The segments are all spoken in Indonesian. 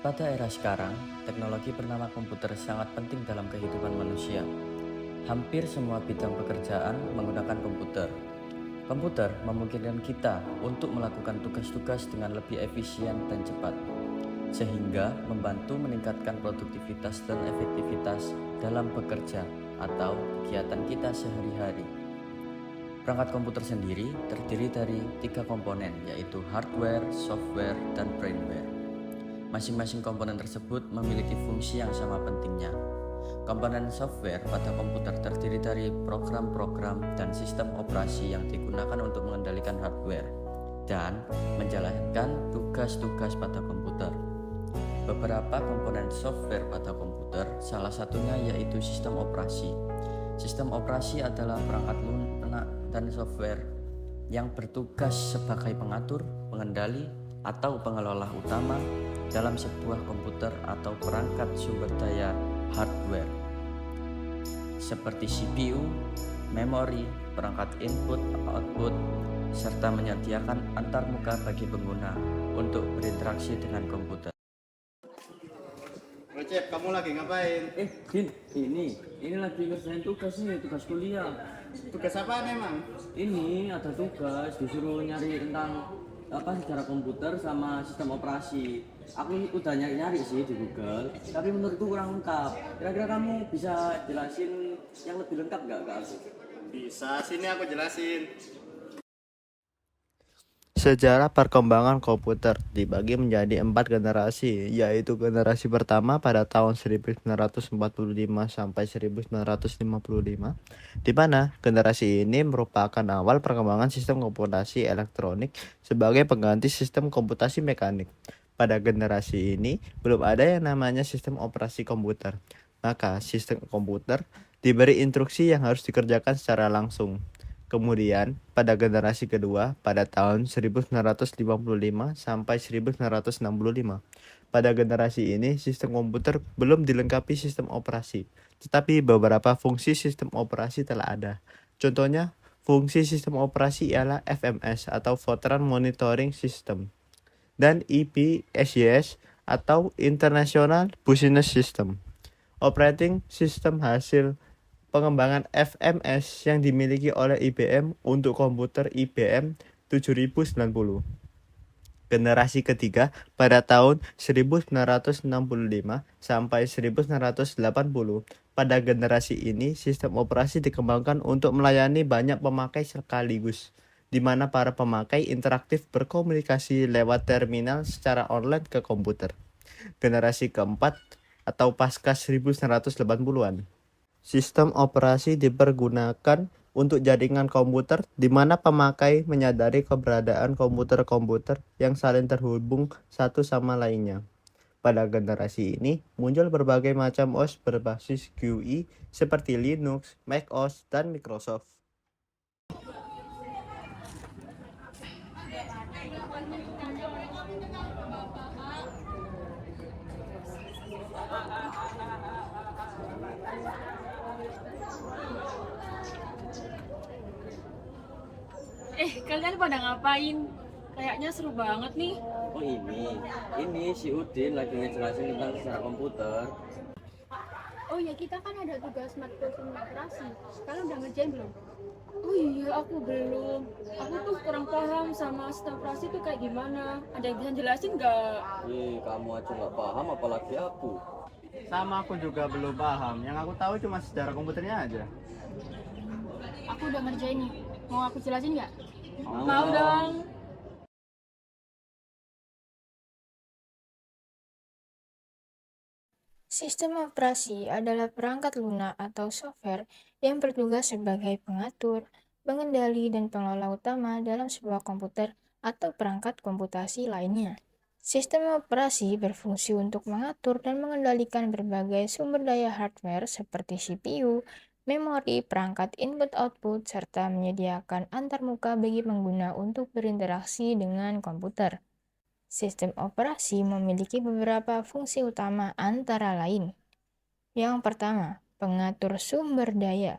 Pada era sekarang, teknologi bernama komputer sangat penting dalam kehidupan manusia. Hampir semua bidang pekerjaan menggunakan komputer. Komputer memungkinkan kita untuk melakukan tugas-tugas dengan lebih efisien dan cepat, sehingga membantu meningkatkan produktivitas dan efektivitas dalam bekerja atau kegiatan kita sehari-hari. Perangkat komputer sendiri terdiri dari 3 komponen, yaitu hardware, software, dan firmware. Masing-masing komponen tersebut memiliki fungsi yang sama pentingnya. Komponen software pada komputer terdiri dari program-program dan sistem operasi yang digunakan untuk mengendalikan hardware dan menjalankan tugas-tugas pada komputer. Beberapa komponen software pada komputer, salah satunya yaitu sistem operasi. Sistem operasi adalah perangkat lunak dan software yang bertugas sebagai pengatur, pengendali, atau pengelola utama dalam sebuah komputer atau perangkat sumber daya hardware seperti CPU, memori, perangkat input-output, serta menyediakan antarmuka bagi pengguna untuk berinteraksi dengan komputer. Recep, kamu lagi ngapain? Din, ini lagi ngerjain tugas nih, tugas kuliah. Tugas apaan emang? Ini ada tugas disuruh nyari tentang sejarah komputer sama sistem operasi. Aku udah nyari-nyari sih di Google, tapi menurutku kurang lengkap. Kira-kira kamu bisa jelasin yang lebih lengkap nggak ke aku? Bisa, sini aku jelasin. Sejarah perkembangan komputer dibagi menjadi 4 generasi, yaitu generasi pertama pada tahun 1945 sampai 1955, di mana generasi ini merupakan awal perkembangan sistem komputasi elektronik sebagai pengganti sistem komputasi mekanik. Pada generasi ini belum ada yang namanya sistem operasi komputer, maka sistem komputer diberi instruksi yang harus dikerjakan secara langsung. Kemudian, pada generasi kedua pada tahun 1955 sampai 1965. Pada generasi ini, sistem komputer belum dilengkapi sistem operasi, tetapi beberapa fungsi sistem operasi telah ada. Contohnya, fungsi sistem operasi ialah FMS atau Veteran Monitoring System dan EPSYS atau International Business System. Operating System hasil pengembangan FMS yang dimiliki oleh IBM untuk komputer IBM 7090. Generasi ketiga pada tahun 1965 sampai 1980. Pada generasi ini, sistem operasi dikembangkan untuk melayani banyak pemakai sekaligus, di mana para pemakai interaktif berkomunikasi lewat terminal secara online ke komputer. Generasi keempat atau pasca 1980-an. Sistem operasi dipergunakan untuk jaringan komputer di mana pemakai menyadari keberadaan komputer-komputer yang saling terhubung satu sama lainnya. Pada generasi ini, muncul berbagai macam OS berbasis GUI seperti Linux, macOS, dan Microsoft. Kalian pada ngapain? Kayaknya seru banget nih. Oh ini si Udin lagi ngejelasin tentang sejarah komputer. Oh ya, kita kan ada tugas matkul operasi. Kalian udah ngerjain belum? Oh iya, aku belum. Aku tuh kurang paham sama sistem operasi itu kayak gimana. Ada yang bisa jelasin nggak? Kamu aja nggak paham apalagi aku. Sama aku juga belum paham, yang aku tahu cuma sejarah komputernya aja. Aku udah ngerjain nih. Mau aku jelasin nggak? Mau dong. Sistem operasi adalah perangkat lunak atau software yang bertugas sebagai pengatur, pengendali, dan pengelola utama dalam sebuah komputer atau perangkat komputasi lainnya. Sistem operasi berfungsi untuk mengatur dan mengendalikan berbagai sumber daya hardware seperti CPU, memori, perangkat input-output, serta menyediakan antarmuka bagi pengguna untuk berinteraksi dengan komputer. Sistem operasi memiliki beberapa fungsi utama antara lain. Yang pertama, pengatur sumber daya.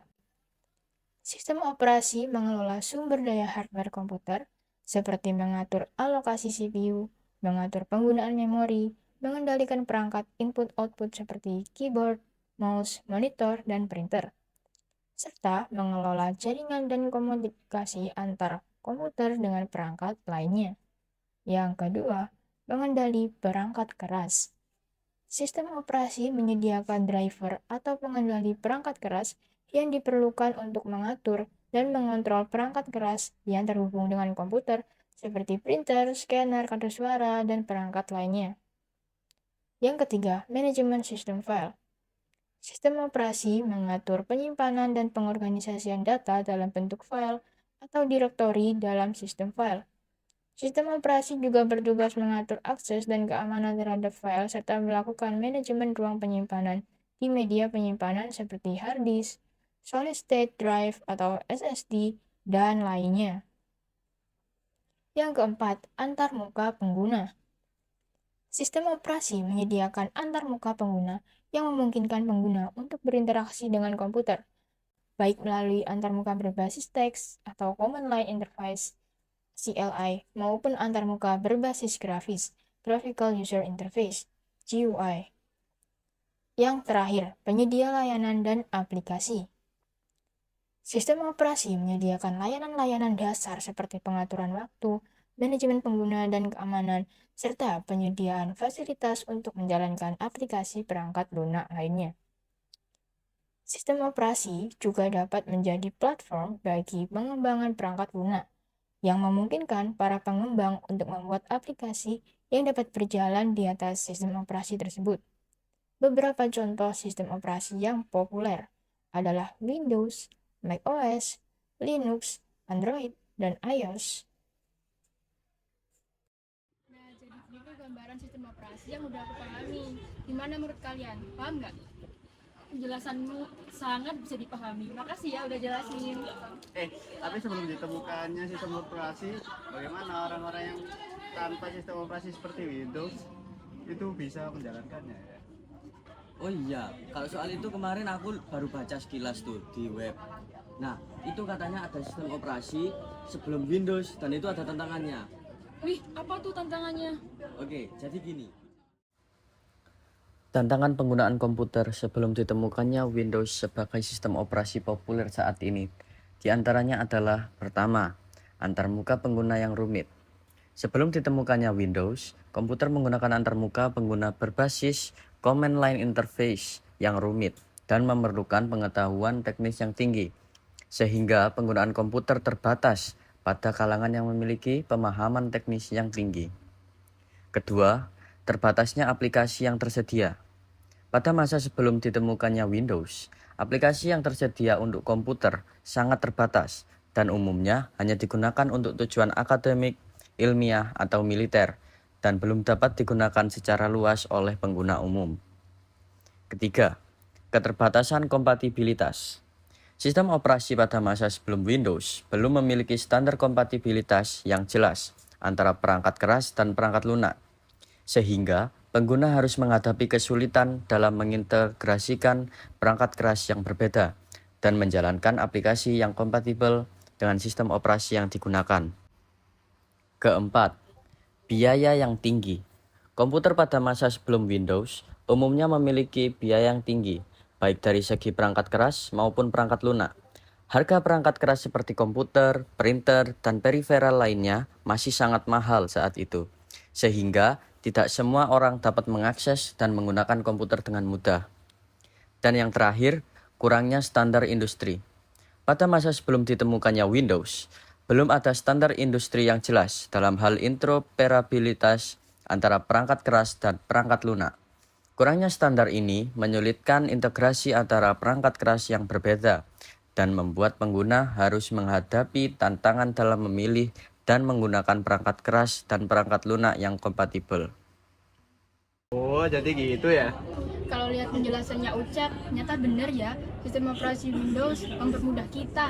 Sistem operasi mengelola sumber daya hardware komputer seperti mengatur alokasi CPU, mengatur penggunaan memori, mengendalikan perangkat input-output seperti keyboard, mouse, monitor, dan printer, serta mengelola jaringan dan komunikasi antar komputer dengan perangkat lainnya. Yang kedua, mengendali perangkat keras. Sistem operasi menyediakan driver atau pengendali perangkat keras yang diperlukan untuk mengatur dan mengontrol perangkat keras yang terhubung dengan komputer seperti printer, scanner, kartu suara, dan perangkat lainnya. Yang ketiga, manajemen sistem file. Sistem operasi mengatur penyimpanan dan pengorganisasian data dalam bentuk file atau direktori dalam sistem file. Sistem operasi juga bertugas mengatur akses dan keamanan terhadap file serta melakukan manajemen ruang penyimpanan di media penyimpanan seperti hard disk, solid state drive atau SSD, dan lainnya. Yang keempat, antarmuka pengguna. Sistem operasi menyediakan antarmuka pengguna yang memungkinkan pengguna untuk berinteraksi dengan komputer, baik melalui antarmuka berbasis teks atau Command Line Interface (CLI) maupun antarmuka berbasis grafis (Graphical User Interface (GUI). Yang terakhir, penyedia layanan dan aplikasi. Sistem operasi menyediakan layanan-layanan dasar seperti pengaturan waktu, manajemen pengguna dan keamanan, serta penyediaan fasilitas untuk menjalankan aplikasi perangkat lunak lainnya. Sistem operasi juga dapat menjadi platform bagi pengembangan perangkat lunak, yang memungkinkan para pengembang untuk membuat aplikasi yang dapat berjalan di atas sistem operasi tersebut. Beberapa contoh sistem operasi yang populer adalah Windows, macOS, Linux, Android, dan iOS. Nah, jadi itu gambaran sistem operasi yang udah aku pahami. Gimana menurut kalian? Paham nggak? Penjelasanmu sangat bisa dipahami. Makasih ya udah jelasin. Tapi sebelum ditemukannya sistem operasi, bagaimana orang-orang yang tanpa sistem operasi seperti Windows itu bisa menjalankannya ya? Oh iya, kalau soal itu kemarin aku baru baca sekilas tuh di web. Nah, itu katanya ada sistem operasi sebelum Windows dan itu ada tantangannya. Wih, apa tuh tantangannya? Oke, jadi gini. Tantangan penggunaan komputer sebelum ditemukannya Windows sebagai sistem operasi populer saat ini. Di antaranya adalah pertama, antarmuka pengguna yang rumit. Sebelum ditemukannya Windows, komputer menggunakan antarmuka pengguna berbasis Command Line Interface yang rumit dan memerlukan pengetahuan teknis yang tinggi, sehingga penggunaan komputer terbatas pada kalangan yang memiliki pemahaman teknis yang tinggi. Kedua, terbatasnya aplikasi yang tersedia. Pada masa sebelum ditemukannya Windows, aplikasi yang tersedia untuk komputer sangat terbatas dan umumnya hanya digunakan untuk tujuan akademik, ilmiah, atau militer, dan belum dapat digunakan secara luas oleh pengguna umum. Ketiga, keterbatasan kompatibilitas. Sistem operasi pada masa sebelum Windows belum memiliki standar kompatibilitas yang jelas antara perangkat keras dan perangkat lunak, sehingga pengguna harus menghadapi kesulitan dalam mengintegrasikan perangkat keras yang berbeda dan menjalankan aplikasi yang kompatibel dengan sistem operasi yang digunakan. Keempat, biaya yang tinggi. Komputer pada masa sebelum Windows umumnya memiliki biaya yang tinggi, baik dari segi perangkat keras maupun perangkat lunak. Harga perangkat keras seperti komputer, printer, dan periferal lainnya masih sangat mahal saat itu, sehingga tidak semua orang dapat mengakses dan menggunakan komputer dengan mudah. Dan yang terakhir, kurangnya standar industri. Pada masa sebelum ditemukannya Windows, belum ada standar industri yang jelas dalam hal interoperabilitas antara perangkat keras dan perangkat lunak. Kurangnya standar ini menyulitkan integrasi antara perangkat keras yang berbeda dan membuat pengguna harus menghadapi tantangan dalam memilih dan menggunakan perangkat keras dan perangkat lunak yang kompatibel. Oh, jadi gitu ya? Kalau lihat penjelasannya Ucap, ternyata bener ya, sistem operasi Windows mempermudah kita.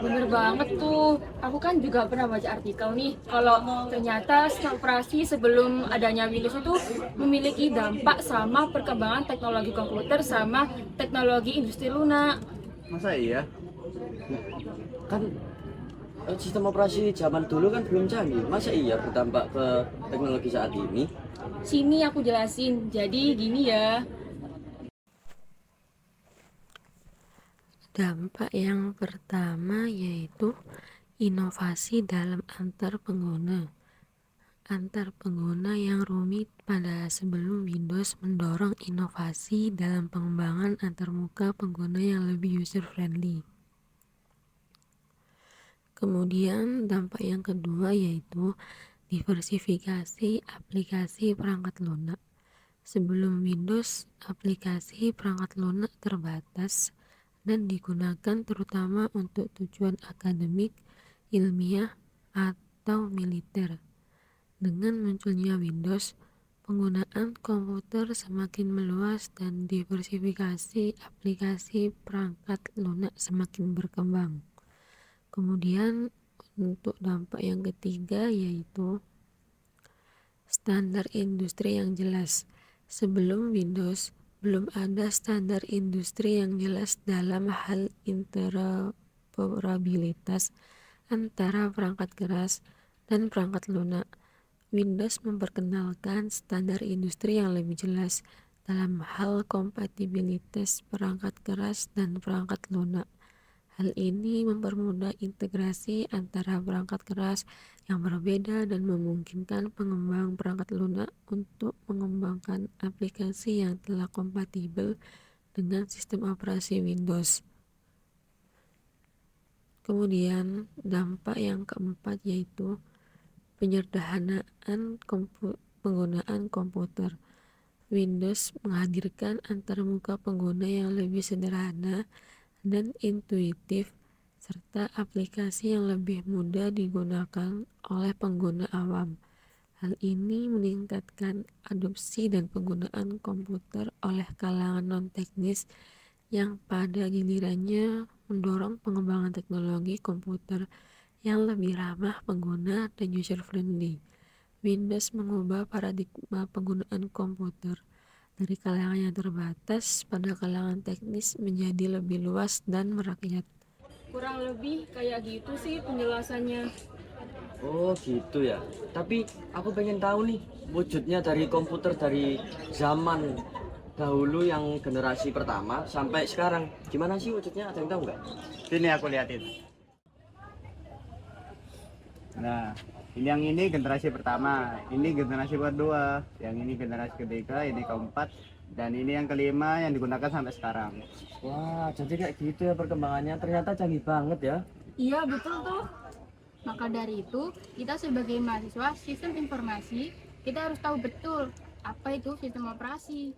Bener banget tuh. Aku kan juga pernah baca artikel nih, kalau ternyata sistem operasi sebelum adanya Windows itu memiliki dampak sama perkembangan teknologi komputer sama teknologi industri lunak. Masa iya? Kan Sistem operasi zaman dulu kan belum canggih. Masa iya berdampak ke teknologi saat ini? Sini aku jelasin. Jadi gini ya. Dampak yang pertama yaitu inovasi dalam antar pengguna. Antar pengguna yang rumit pada sebelum Windows mendorong inovasi dalam pengembangan antarmuka pengguna yang lebih user-friendly. Kemudian dampak yang kedua yaitu diversifikasi aplikasi perangkat lunak. Sebelum Windows, aplikasi perangkat lunak terbatas dan digunakan terutama untuk tujuan akademik, ilmiah, atau militer. Dengan munculnya Windows, penggunaan komputer semakin meluas dan diversifikasi aplikasi perangkat lunak semakin berkembang. Kemudian untuk dampak yang ketiga yaitu standar industri yang jelas. Sebelum Windows, belum ada standar industri yang jelas dalam hal interoperabilitas antara perangkat keras dan perangkat lunak. Windows memperkenalkan standar industri yang lebih jelas dalam hal kompatibilitas perangkat keras dan perangkat lunak. Hal ini mempermudah integrasi antara perangkat keras yang berbeda dan memungkinkan pengembang perangkat lunak untuk mengembangkan aplikasi yang telah kompatibel dengan sistem operasi Windows. Kemudian dampak yang keempat yaitu penyederhanaan penggunaan komputer. Windows menghadirkan antarmuka pengguna yang lebih sederhana dan intuitif, serta aplikasi yang lebih mudah digunakan oleh pengguna awam. Hal ini meningkatkan adopsi dan penggunaan komputer oleh kalangan non-teknis yang pada gilirannya mendorong pengembangan teknologi komputer yang lebih ramah pengguna dan user-friendly. Windows mengubah paradigma penggunaan komputer dari kalangan yang terbatas pada kalangan teknis menjadi lebih luas dan merakyat. Kurang lebih kayak gitu sih penjelasannya. Oh gitu ya. Tapi aku pengen tahu nih wujudnya dari komputer dari zaman dahulu yang generasi pertama sampai sekarang. Gimana sih wujudnya? Ada yang tahu nggak? Sini aku liatin. Nah, ini generasi pertama, ini generasi kedua, yang ini generasi ketiga, ini keempat, dan ini yang kelima yang digunakan sampai sekarang. Wah, jadi kayak gitu ya perkembangannya. Ternyata canggih banget ya. Iya betul tuh. Maka dari itu, kita sebagai mahasiswa sistem informasi, kita harus tahu betul apa itu sistem operasi.